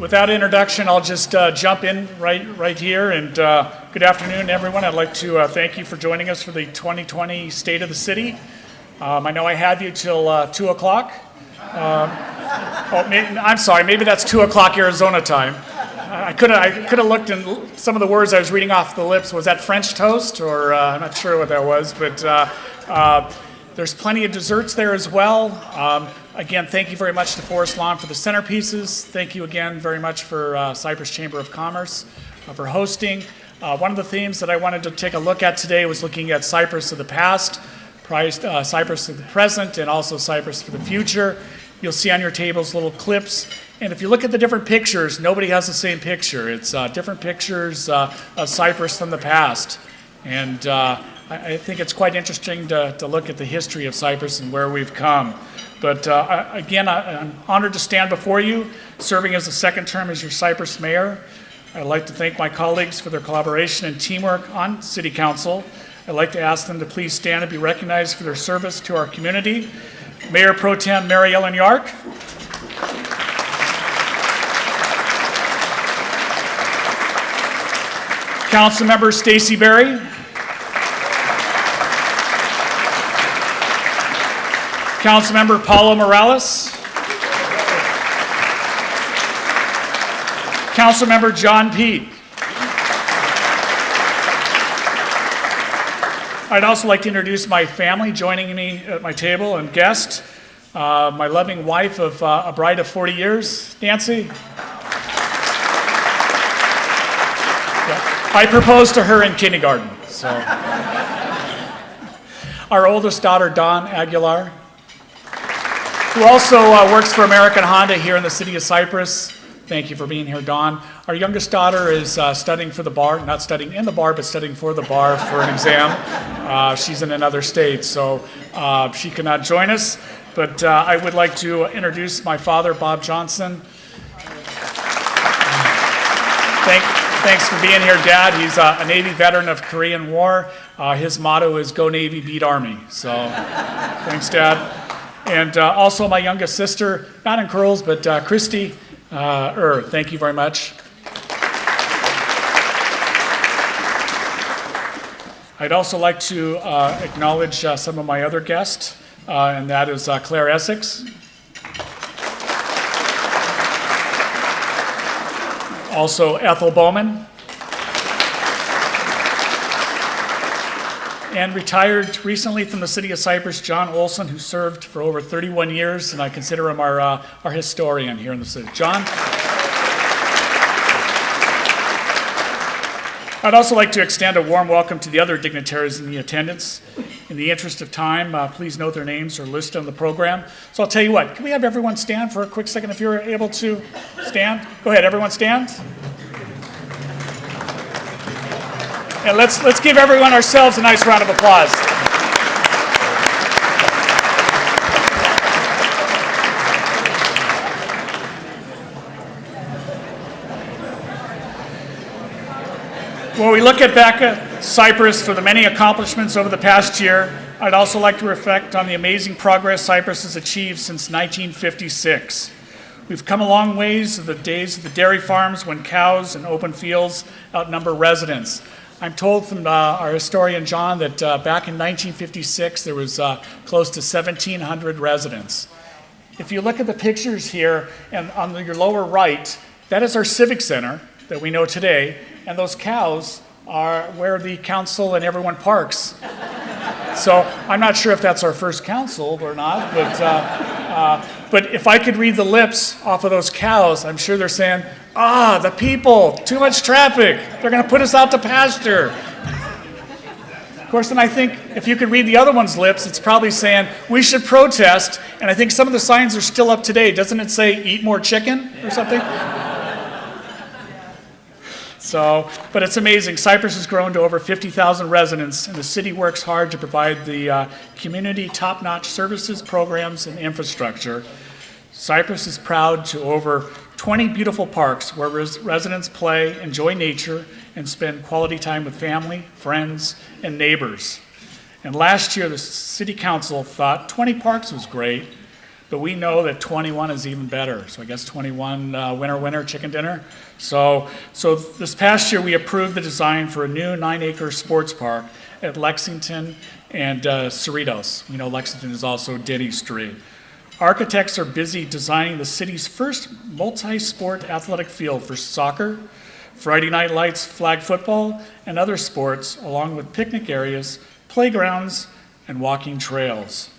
without introduction, I'll just jump in right here. And good afternoon, everyone. I'd like to thank you for joining us for the 2020 State of the City. I know I have you till 2 o'clock. I'm sorry, maybe that's 2 o'clock Arizona time. I could have looked in some of the words I was reading off the lips. Was that French toast, or I'm not sure what that was, but there's plenty of desserts there as well. Again, thank you very much to Forest Lawn for the centerpieces. Thank you again very much for Cypress Chamber of Commerce for hosting. One of the themes that I wanted to take a look at today was looking at Cypress of the past, Cypress of the present, and also Cypress for the future. You'll see on your tables little clips. And if you look at the different pictures, nobody has the same picture. It's different pictures of Cypress from the past. And I think it's quite interesting to look at the history of Cypress and where we've come. But again, I'm honored to stand before you, serving as the second term as your Cypress mayor. I'd like to thank my colleagues for their collaboration and teamwork on City Council. I'd like to ask them to please stand and be recognized for their service to our community. Mayor Pro Tem Mary Ellen Yark. Councilmember Stacey Berry. Councilmember Paulo Morales. Councilmember John Peet. I'd also like to introduce my family joining me at my table and guest, my loving wife of a bride of 40 years, Nancy. I proposed to her in kindergarten. So, our oldest daughter, Dawn Aguilar, who also works for American Honda here in the city of Cypress. Thank you for being here, Dawn. Our youngest daughter is studying for the bar, not studying in the bar, but studying for the bar for an exam. She's in another state, so she cannot join us. But I would like to introduce my father, Bob Johnson. Thanks for being here, Dad. He's a Navy veteran of Korean War. His motto is "Go Navy, Beat Army." So, thanks, Dad. And also my youngest sister, not in curls, but Christy. Thank you very much. I'd also like to acknowledge some of my other guests, and that is Claire Essex. Also Ethel Bowman. And retired recently from the city of Cypress, John Olson, who served for over 31 years, and I consider him our historian here in the city. John? I'd also like to extend a warm welcome to the other dignitaries in the attendance. In the interest of time, please note their names or list on the program. So I'll tell you what, can we have everyone stand for a quick second if you're able to stand? Go ahead, everyone stand. And let's give everyone ourselves a nice round of applause. When we look back at Cypress for the many accomplishments over the past year, I'd also like to reflect on the amazing progress Cypress has achieved since 1956. We've come a long ways of the days of the dairy farms when cows and open fields outnumber residents. I'm told from our historian John that back in 1956 there was close to 1,700 residents. If you look at the pictures here and on your lower right, that is our civic center that we know today, and those cows are where the council and everyone parks. So I'm not sure if that's our first council or not, but if I could read the lips off of those cows, I'm sure they're saying, the people, too much traffic, they're gonna put us out to pasture. Of course, then I think if you could read the other one's lips, it's probably saying, we should protest, and I think some of the signs are still up today. Doesn't it say, eat more chicken or something? So, but it's amazing. Cypress has grown to over 50,000 residents, and the city works hard to provide the community top-notch services, programs, and infrastructure. Cypress is proud to over 20 beautiful parks where residents play, enjoy nature, and spend quality time with family, friends, and neighbors. And last year, the City Council thought 20 parks was great, but we know that 21 is even better. So I guess 21, winner, chicken dinner. So this past year, we approved the design for a new 9-acre sports park at Lexington and Cerritos. We know Lexington is also Denny Street. Architects are busy designing the city's first multi-sport athletic field for soccer, Friday night lights, flag football, and other sports, along with picnic areas, playgrounds, and walking trails.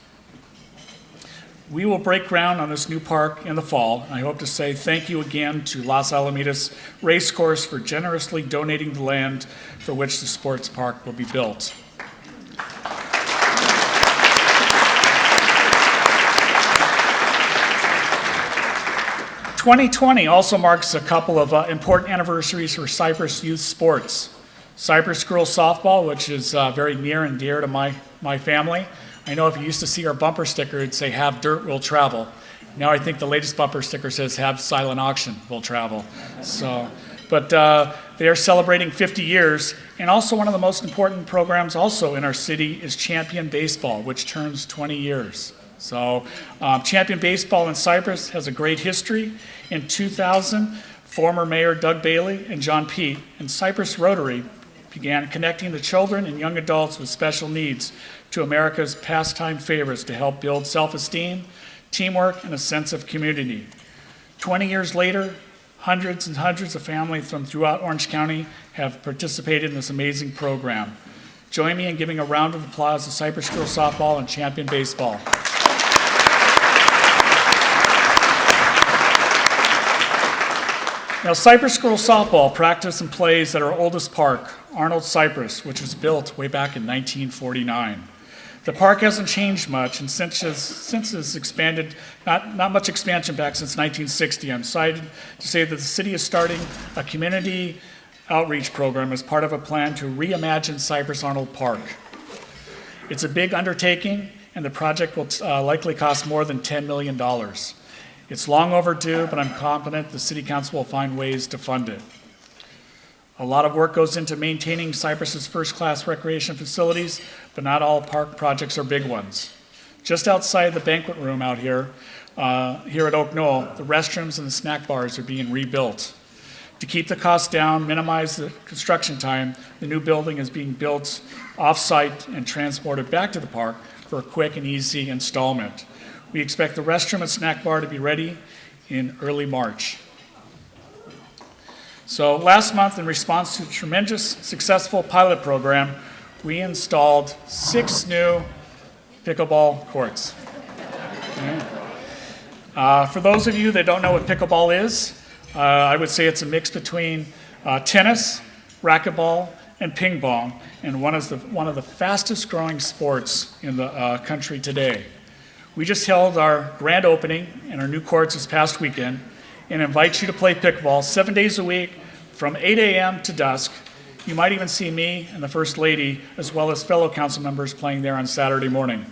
We will break ground on this new park in the fall. I hope to say thank you again to Las Alamitas Racecourse for generously donating the land for which the sports park will be built. 2020 also marks a couple of important anniversaries for Cypress youth sports. Cypress girls softball, which is very near and dear to my family. I know if you used to see our bumper sticker, it'd say, "Have dirt, will travel." Now I think the latest bumper sticker says, "Have silent auction, will travel." But they are celebrating 50 years, and also one of the most important programs also in our city is Champion Baseball, which turns 20 years. So Champion Baseball in Cypress has a great history. In 2000, former Mayor Doug Bailey and John Pete and Cypress Rotary began connecting the children and young adults with special needs to America's pastime favorites to help build self-esteem, teamwork, and a sense of community. 20 years later, hundreds and hundreds of families from throughout Orange County have participated in this amazing program. Join me in giving a round of applause to Cypress Girls Softball and Champion Baseball. Now, Cypress Girls Softball practice and plays at our oldest park, Arnold Cypress, which was built way back in 1949. The park hasn't changed much, and since it's expanded, not much expansion back since 1960. I'm excited to say that the city is starting a community outreach program as part of a plan to reimagine Cypress Arnold Park. It's a big undertaking, and the project will likely cost more than $10 million. It's long overdue, but I'm confident the City Council will find ways to fund it. A lot of work goes into maintaining Cypress's first-class recreation facilities, but not all park projects are big ones. Just outside the banquet room out here at Oak Knoll, the restrooms and the snack bars are being rebuilt. To keep the cost down, minimize the construction time, the new building is being built off-site and transported back to the park for a quick and easy installment. We expect the restroom and snack bar to be ready in early March. So last month, in response to a tremendous successful pilot program, we installed 6 new pickleball courts. Okay. For those of you that don't know what pickleball is, I would say it's a mix between tennis, racquetball, and ping pong, and one of the fastest growing sports in the country today. We just held our grand opening in our new courts this past weekend and invite you to play pickleball 7 days a week from 8 a.m. to dusk. You might even see me and the First Lady, as well as fellow council members, playing there on Saturday morning.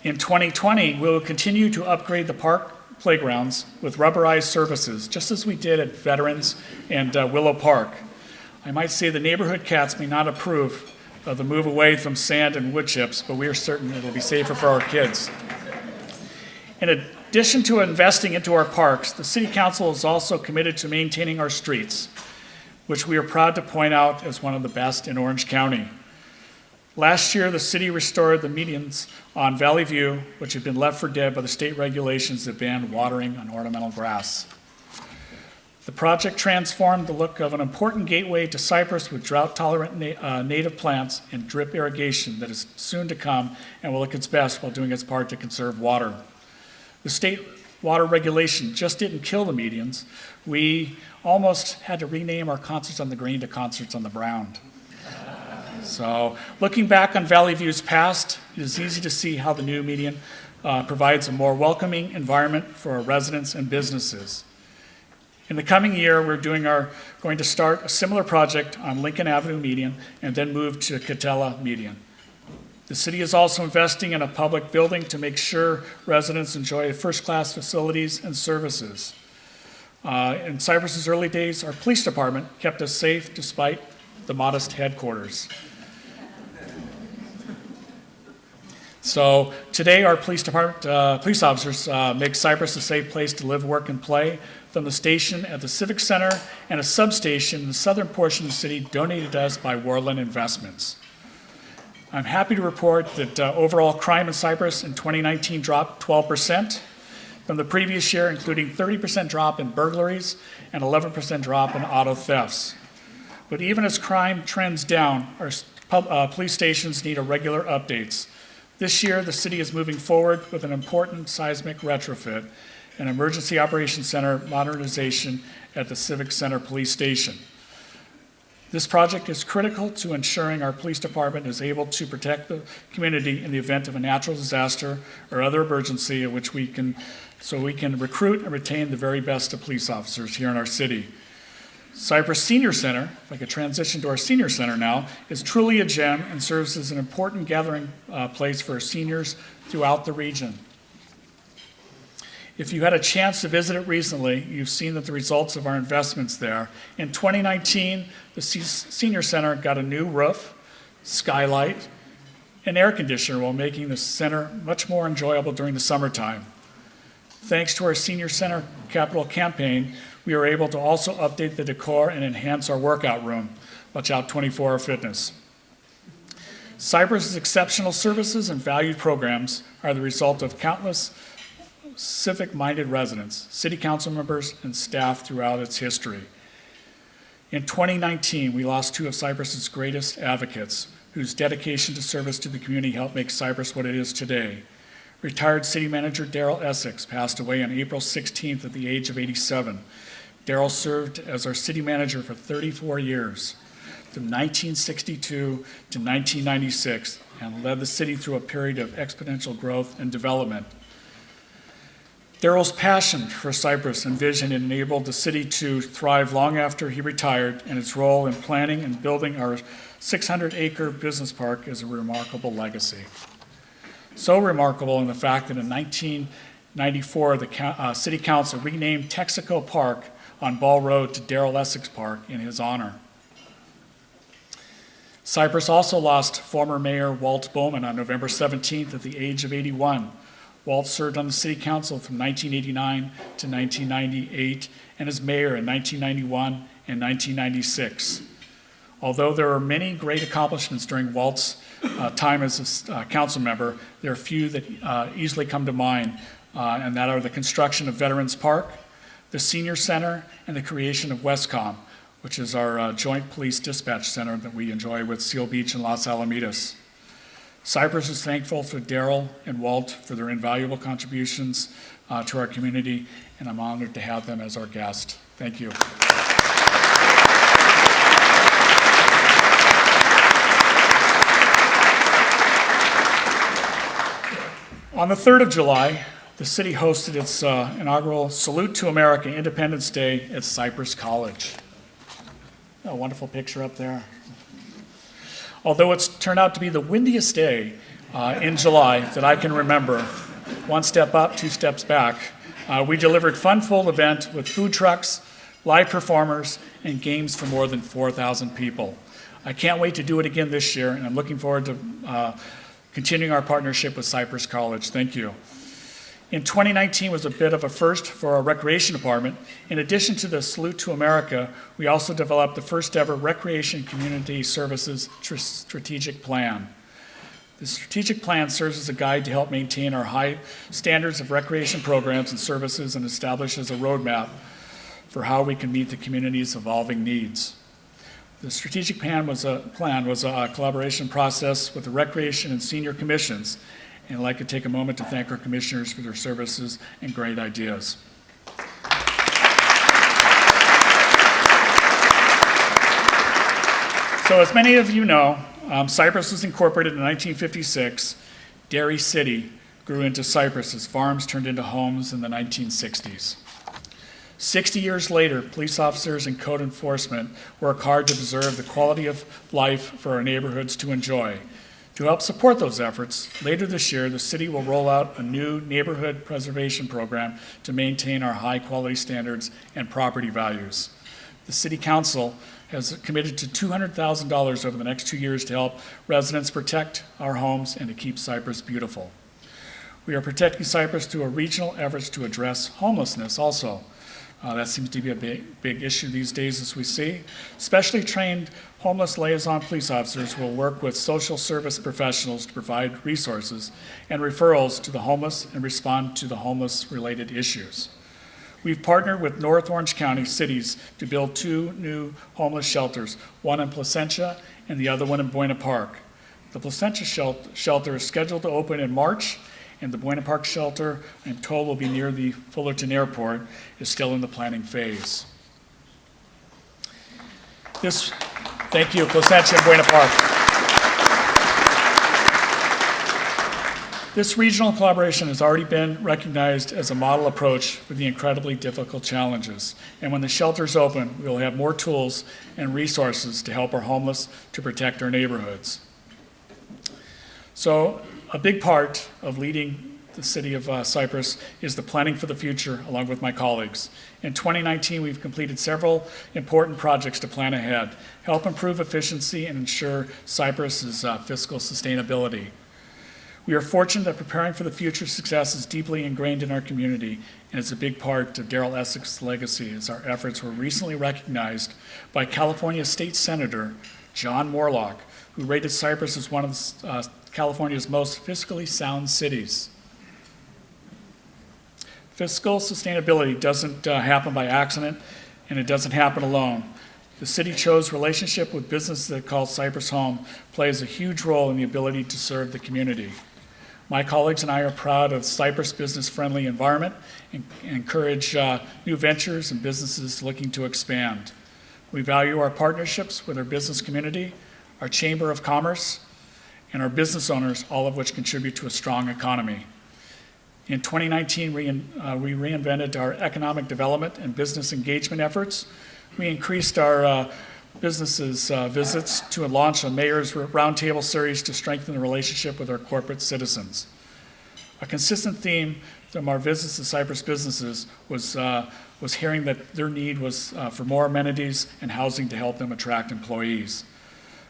In 2020, we will continue to upgrade the park playgrounds with rubberized surfaces, just as we did at Veterans and Willow Park. I might say the neighborhood cats may not approve of the move away from sand and wood chips, but we are certain it will be safer for our kids. In addition to investing into our parks, the City Council is also committed to maintaining our streets, which we are proud to point out as one of the best in Orange County. Last year, the city restored the medians on Valley View, which had been left for dead by the state regulations that banned watering on ornamental grass. The project transformed the look of an important gateway to Cypress with drought-tolerant native plants and drip irrigation that is soon to come and will look its best while doing its part to conserve water. The state water regulation just didn't kill the medians. We almost had to rename our Concerts on the Green to Concerts on the Brown. So, looking back on Valley View's past, it is easy to see how the new median provides a more welcoming environment for our residents and businesses. In the coming year, we're going to start a similar project on Lincoln Avenue median and then move to Catella median. The city is also investing in a public building to make sure residents enjoy first-class facilities and services. In Cypress's early days, our police department kept us safe despite the modest headquarters. So today, our police officers make Cypress a safe place to live, work, and play. From the station at the Civic Center and a substation in the southern portion of the city donated to us by Warland Investments. I'm happy to report that overall crime in Cypress in 2019 dropped 12% from the previous year, including 30% drop in burglaries and 11% drop in auto thefts. But even as crime trends down, our police stations need regular updates. This year, the city is moving forward with an important seismic retrofit, an emergency operations center modernization at the Civic Center Police Station. This project is critical to ensuring our police department is able to protect the community in the event of a natural disaster or other emergency so we can recruit and retain the very best of police officers here in our city. Cypress Senior Center, if I could transition to our senior center now, is truly a gem and serves as an important gathering place for seniors throughout the region. If you had a chance to visit it recently, you've seen that the results of our investments there. In 2019, the Senior Center got a new roof, skylight, and air conditioner while making the center much more enjoyable during the summertime. Thanks to our Senior Center capital campaign, we were able to also update the decor and enhance our workout room. Watch out, 24-hour fitness. Cypress's exceptional services and valued programs are the result of countless civic-minded residents, city council members, and staff throughout its history. In 2019, we lost two of Cypress's greatest advocates, whose dedication to service to the community helped make Cypress what it is today. Retired City Manager Darrell Essex passed away on April 16th at the age of 87. Darrell served as our city manager for 34 years, from 1962 to 1996, and led the city through a period of exponential growth and development. Darrell's passion for Cypress and vision enabled the city to thrive long after he retired, and his role in planning and building our 600-acre business park is a remarkable legacy. So remarkable in the fact that in 1994, the City Council renamed Texaco Park on Ball Road to Darrell Essex Park in his honor. Cypress also lost former Mayor Walt Bowman on November 17th at the age of 81. Walt served on the City Council from 1989 to 1998 and as mayor in 1991 and 1996. Although there are many great accomplishments during Walt's time as a council member, there are a few that easily come to mind, and that are the construction of Veterans Park, the Senior Center, and the creation of Westcom, which is our joint police dispatch center that we enjoy with Seal Beach and Los Alamitos. Cypress is thankful to Darrell and Walt for their invaluable contributions to our community, and I'm honored to have them as our guest. Thank you. On the 3rd of July, the city hosted its inaugural Salute to America Independence Day at Cypress College. A wonderful picture up there. Although it's turned out to be the windiest day in July that I can remember, one step up, two steps back, we delivered fun-filled event with food trucks, live performers, and games for more than 4,000 people. I can't wait to do it again this year, and I'm looking forward to continuing our partnership with Cypress College. Thank you. In 2019 was a bit of a first for our recreation department. In addition to the Salute to America, we also developed the first ever Recreation Community Services Strategic Plan. The strategic plan serves as a guide to help maintain our high standards of recreation programs and services and establishes a roadmap for how we can meet the community's evolving needs. The strategic plan was a collaboration process with the Recreation and Senior Commissions, and I'd like to take a moment to thank our commissioners for their services and great ideas. So as many of you know, Cypress was incorporated in 1956. Dairy City grew into Cypress as farms turned into homes in the 1960s. 60 years later, police officers and code enforcement work hard to preserve the quality of life for our neighborhoods to enjoy. To help support those efforts, later this year, the city will roll out a new neighborhood preservation program to maintain our high quality standards and property values. The City Council has committed to $200,000 over the next 2 years to help residents protect our homes and to keep Cypress beautiful. We are protecting Cypress through a regional efforts to address homelessness also. That seems to be a big issue these days, as we see. Specially trained homeless liaison police officers will work with social service professionals to provide resources and referrals to the homeless and respond to the homeless-related issues. We've partnered with North Orange County cities to build 2 new homeless shelters, one in Placentia and the other one in Buena Park. The Placentia shelter is scheduled to open in March, and the Buena Park shelter, I'm told, will be near the Fullerton Airport, is still in the planning phase. Thank you, Placentia and Buena Park. This regional collaboration has already been recognized as a model approach for the incredibly difficult challenges. And when the shelters open, we will have more tools and resources to help our homeless to protect our neighborhoods. So a big part of leading the city of Cypress is the planning for the future along with my colleagues. In 2019, we've completed several important projects to plan ahead, help improve efficiency and ensure Cypress's fiscal sustainability. We are fortunate that preparing for the future success is deeply ingrained in our community, and it's a big part of Darrell Essex's legacy, as our efforts were recently recognized by California State Senator John Moorlach, who rated Cypress as one of California's most fiscally sound cities. Fiscal sustainability doesn't happen by accident, and it doesn't happen alone. The city chose relationship with businesses that call Cypress home plays a huge role in the ability to serve the community. My colleagues and I are proud of Cypress' business-friendly environment and encourage new ventures and businesses looking to expand. We value our partnerships with our business community, our Chamber of Commerce, and our business owners, all of which contribute to a strong economy. In 2019, we reinvented our economic development and business engagement efforts. We increased our businesses' visits to launch a Mayor's Roundtable series to strengthen the relationship with our corporate citizens. A consistent theme from our visits to Cypress businesses was hearing that their need was for more amenities and housing to help them attract employees.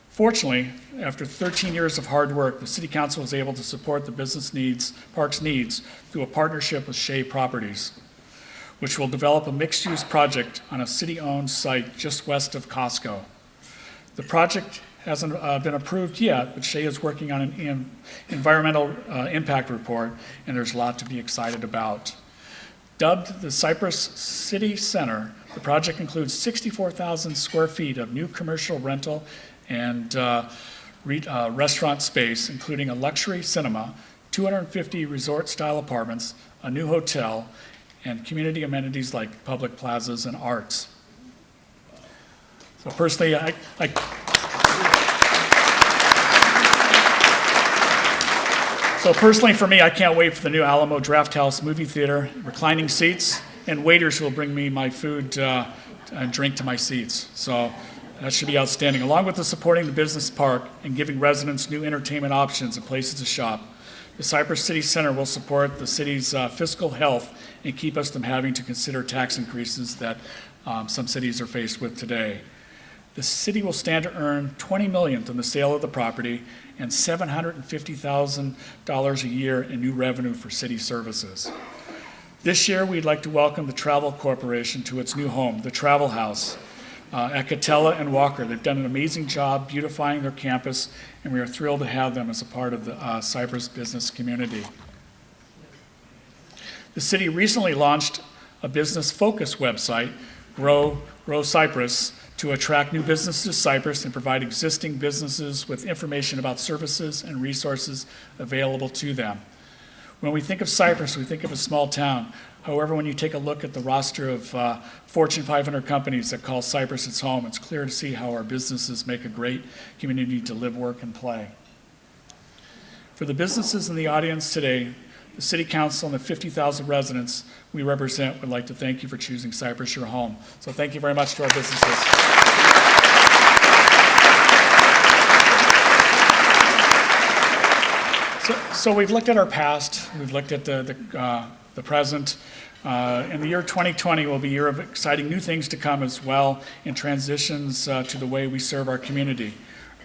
Fortunately, after 13 years of hard work, the City Council was able to support the park's needs through a partnership with Shea Properties, which will develop a mixed-use project on a city-owned site just west of Costco. The project hasn't been approved yet, but Shea is working on an environmental impact report, and there's a lot to be excited about. Dubbed the Cypress City Center, the project includes 64,000 square feet of new commercial rental and restaurant space, including a luxury cinema, 250 resort-style apartments, a new hotel, and community amenities like public plazas and arts. So personally, for me, I can't wait for the new Alamo Drafthouse movie theater, reclining seats, and waiters who will bring me my food and drink to my seats. So that should be outstanding, along with the supporting the business park and giving residents new entertainment options and places to shop. The Cypress City Center will support the city's fiscal health and keep us from having to consider tax increases that some cities are faced with today. The city will stand to earn $20 million from the sale of the property and $750,000 a year in new revenue for city services. This year, we'd like to welcome the Travel Corporation to its new home, the Travel House, at Catella and Walker. They've done an amazing job beautifying their campus, and we are thrilled to have them as a part of the Cypress business community. The city recently launched a business focus website, Grow Cypress, to attract new businesses to Cypress and provide existing businesses with information about services and resources available to them. When we think of Cypress, we think of a small town. However, when you take a look at the roster of Fortune 500 companies that call Cypress its home, it's clear to see how our businesses make a great community to live, work, and play. For the businesses in the audience today, the City Council and the 50,000 residents we represent would like to thank you for choosing Cypress your home. So thank you very much to our businesses. So we've looked at our past, we've looked at the present. And the year 2020 will be a year of exciting new things to come as well, and transitions to the way we serve our community.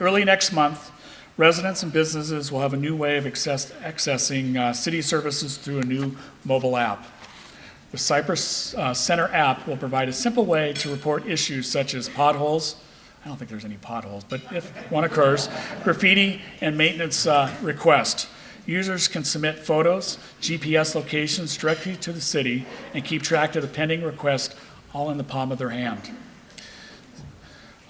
Early next month, residents and businesses will have a new way of accessing city services through a new mobile app. The Cypress Center app will provide a simple way to report issues such as potholes. I don't think there's any potholes, but if one occurs, graffiti and maintenance request. Users can submit photos, GPS locations directly to the city and keep track of the pending request all in the palm of their hand.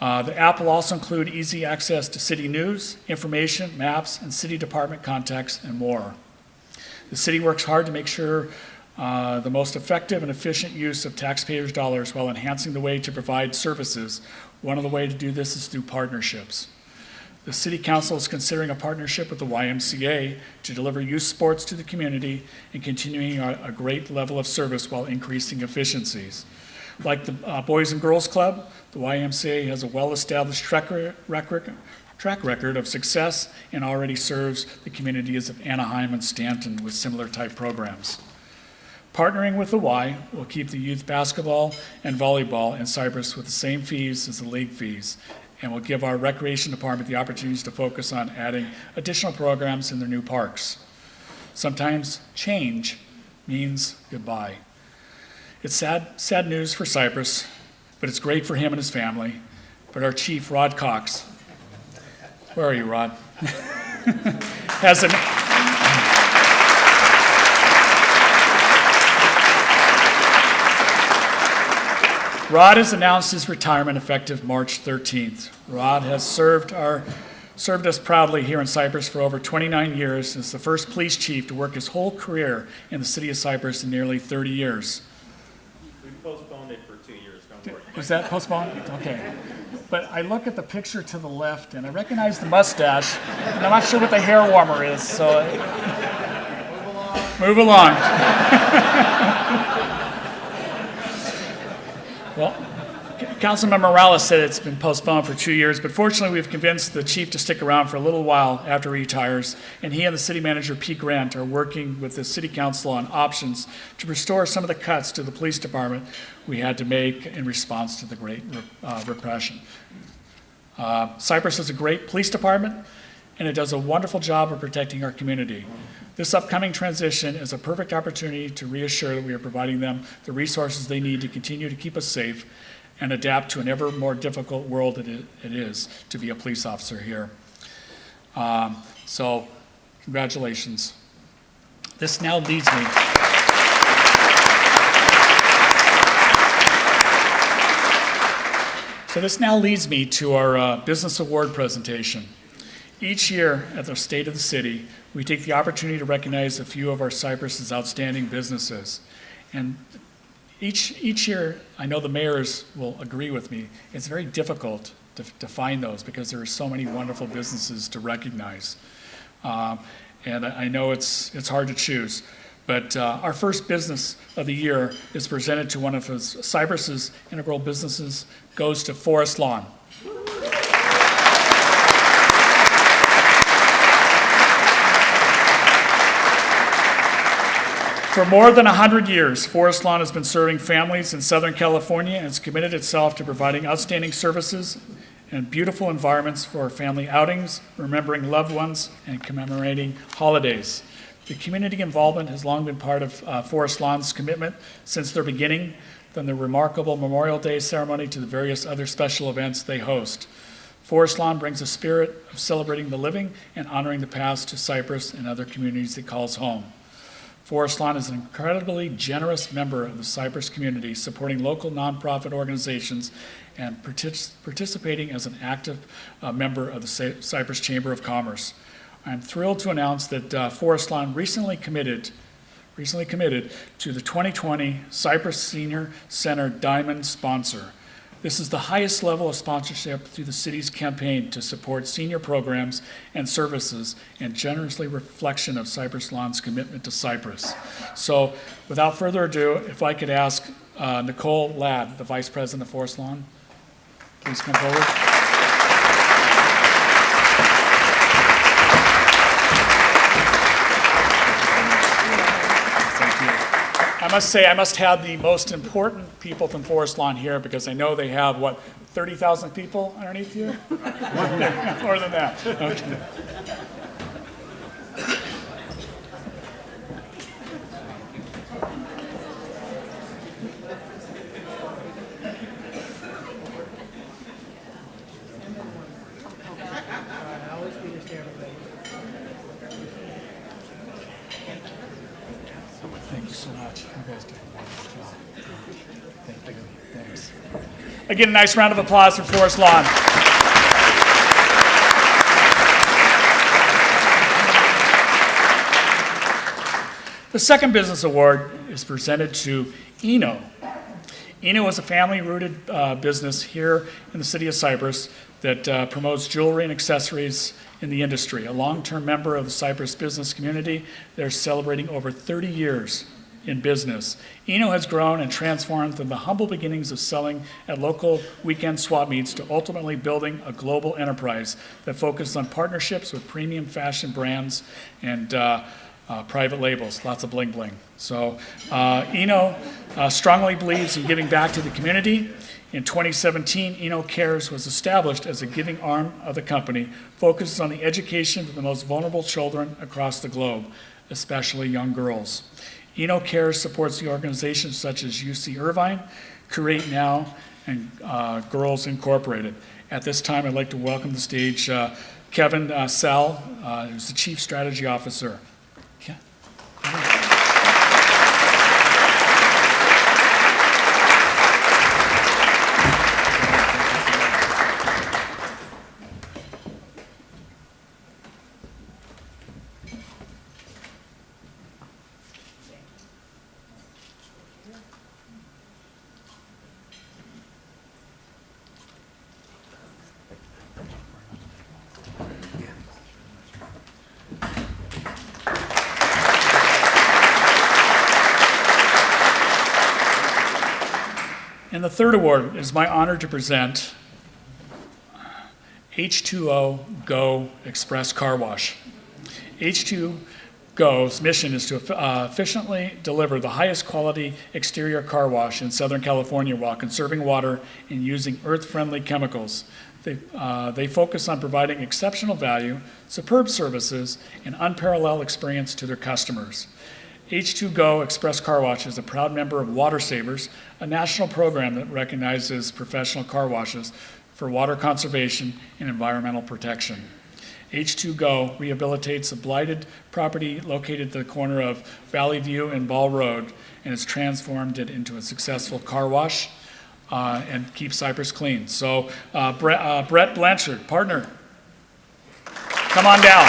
The app will also include easy access to city news, information, maps, and city department contacts, and more. The city works hard to make sure the most effective and efficient use of taxpayers' dollars while enhancing the way to provide services. One of the ways to do this is through partnerships. The City Council is considering a partnership with the YMCA to deliver youth sports to the community and continuing a great level of service while increasing efficiencies. Like the Boys and Girls Club, the YMCA has a well-established track record of success and already serves the communities of Anaheim and Stanton with similar type programs. Partnering with the Y will keep the youth basketball and volleyball in Cypress with the same fees as the league fees, and will give our recreation department the opportunities to focus on adding additional programs in their new parks. Sometimes change means goodbye. It's sad news for Cypress, but it's great for him and his family. But our chief, Rod Cox, where are you, Rod? Rod has announced his retirement effective March 13th. Rod has served us proudly here in Cypress for over 29 years as the first police chief to work his whole career in the city of Cypress in nearly 30 years. We postponed it for 2 years, don't worry. Was that postponed? Okay. But I look at the picture to the left and I recognize the mustache, and I'm not sure what the hair warmer is, so. Move along. Well, Councilmember Morales said it's been postponed for 2 years, but fortunately we've convinced the chief to stick around for a little while after he retires, and he and the city manager, Pete Grant, are working with the city council on options to restore some of the cuts to the police department we had to make in response to the Great Repression. Cypress is a great police department, and it does a wonderful job of protecting our community. This upcoming transition is a perfect opportunity to reassure that we are providing them the resources they need to continue to keep us safe and adapt to an ever more difficult world it is to be a police officer here. So, congratulations. This now leads me. To our business award presentation. Each year at the State of the City, we take the opportunity to recognize a few of our Cypress's outstanding businesses. And each year, I know the mayors will agree with me, it's very difficult to find those because there are so many wonderful businesses to recognize. And I know it's hard to choose. But our first business of the year is presented to one of Cypress's integral businesses, goes to Forest Lawn. For more than 100 years, Forest Lawn has been serving families in Southern California and has committed itself to providing outstanding services and beautiful environments for family outings, remembering loved ones, and commemorating holidays. The community involvement has long been part of Forest Lawn's commitment since their beginning, from the remarkable Memorial Day ceremony to the various other special events they host. Forest Lawn brings a spirit of celebrating the living and honoring the past to Cypress and other communities it calls home. Forest Lawn is an incredibly generous member of the Cypress community, supporting local nonprofit organizations and participating as an active member of the Cypress Chamber of Commerce. I'm thrilled to announce that Forest Lawn recently committed to the 2020 Cypress Senior Center Diamond sponsor. This is the highest level of sponsorship through the city's campaign to support senior programs and services, and generously reflection of Cypress Lawn's commitment to Cypress. So without further ado, if I could ask Nicole Ladd, the Vice President of Forest Lawn, please come forward. Thank you. must say, I must have the most important people from Forest Lawn here because I know they have, what, 30,000 people underneath you? More than that. Okay. Thank you so much. You guys did a wonderful job. Thank you. Thanks. Again, a nice round of applause for Forest Lawn. The second business award is presented to Eno. Eno is a family-rooted business here in the city of Cypress that promotes jewelry and accessories in the industry. A long-term member of the Cypress business community, they're celebrating over 30 years in business. Eno has grown and transformed from the humble beginnings of selling at local weekend swap meets to ultimately building a global enterprise that focuses on partnerships with premium fashion brands and private labels, lots of bling bling. So Eno strongly believes in giving back to the community. In 2017, Eno Cares was established as a giving arm of the company, focused on the education of the most vulnerable children across the globe, especially young girls. Eno Cares supports the organizations such as UC Irvine, Create Now, and Girls Incorporated. At this time, I'd like to welcome to the stage Kevin Sell, who's the Chief Strategy Officer. And the third award is my honor to present H2O Go Express Car Wash. H2Go's mission is to efficiently deliver the highest quality exterior car wash in Southern California while conserving water and using earth-friendly chemicals. They focus on providing exceptional value, superb services, and unparalleled experience to their customers. H2Go Express Car Wash is a proud member of Water Savers, a national program that recognizes professional car washes for water conservation and environmental protection. H2Go rehabilitates a blighted property located at the corner of Valley View and Ball Road and has transformed it into a successful car wash and keeps Cypress clean. So Brett Blanchard, partner, come on down.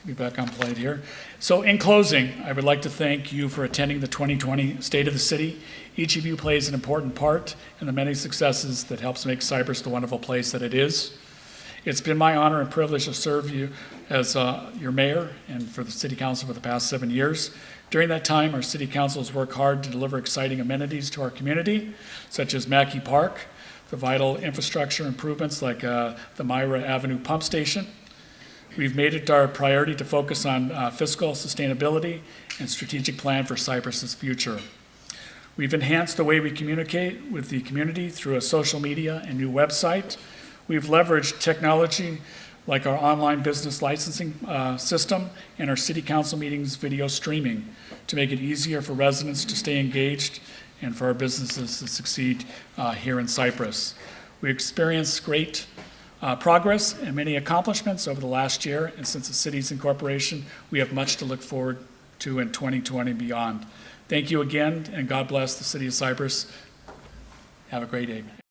Be back on plate here. So in closing, I would like to thank you for attending the 2020 State of the City. Each of you plays an important part in the many successes that helps make Cypress the wonderful place that it is. It's been my honor and privilege to serve you as your mayor and for the City Council for the past 7 years. During that time, our City Council has worked hard to deliver exciting amenities to our community, such as Mackey Park, the vital infrastructure improvements like the Myra Avenue Pump Station. We've made it our priority to focus on fiscal sustainability and strategic plan for Cypress's future. We've enhanced the way we communicate with the community through a social media and new website. We've leveraged technology like our online business licensing system and our City Council meetings video streaming to make it easier for residents to stay engaged and for our businesses to succeed here in Cypress. We experienced great progress and many accomplishments over the last year, and since the city's incorporation, we have much to look forward to in 2020 and beyond. Thank you again, and God bless the city of Cypress. Have a great evening.